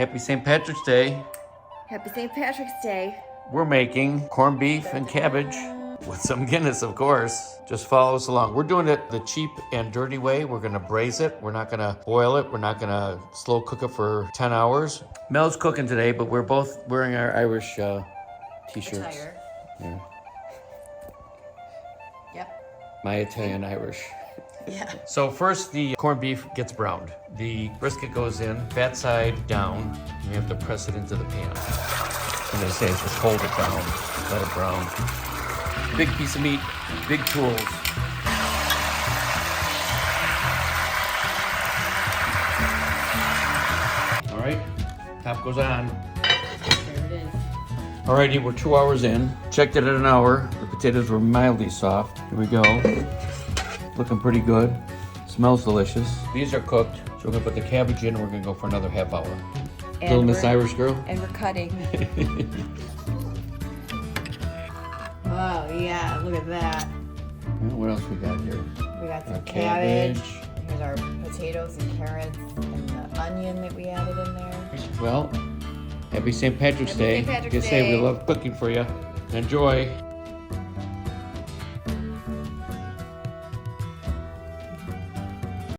Happy St. Patrick's Day. Happy St. Patrick's Day. We're making corned beef and cabbage with some Guinness, of course. Just follow us along. We're doing it the cheap and dirty way. We're gonna braise it. We're not gonna boil it. We're not gonna slow cook it for 10 hours. Mel's cooking today, but we're both wearing our Irish t-shirts. Attire. Yeah. Yep. My Italian Irish. Yeah. So first the corned beef gets browned. The brisket goes in, fat side down. You have to press it into the pan. And they say it's just hold it down, let it brown. Big piece of meat, big tools. All right, top goes on. There it is. Alrighty, we're 2 hours in. Checked it at an hour. The potatoes were mildly soft. Here we go. Looking pretty good. Smells delicious. These are cooked, so we're gonna put the cabbage in and we're gonna go for another half hour. Little Miss Irish girl. And we're cutting. Oh yeah, look at that. What else we got here? We got some Our cabbage. cabbage. Here's our potatoes and carrots and the onion that we added in there. Well, happy St. Patrick's Day. St. Patrick's Just say we Day. love cooking for you. Enjoy.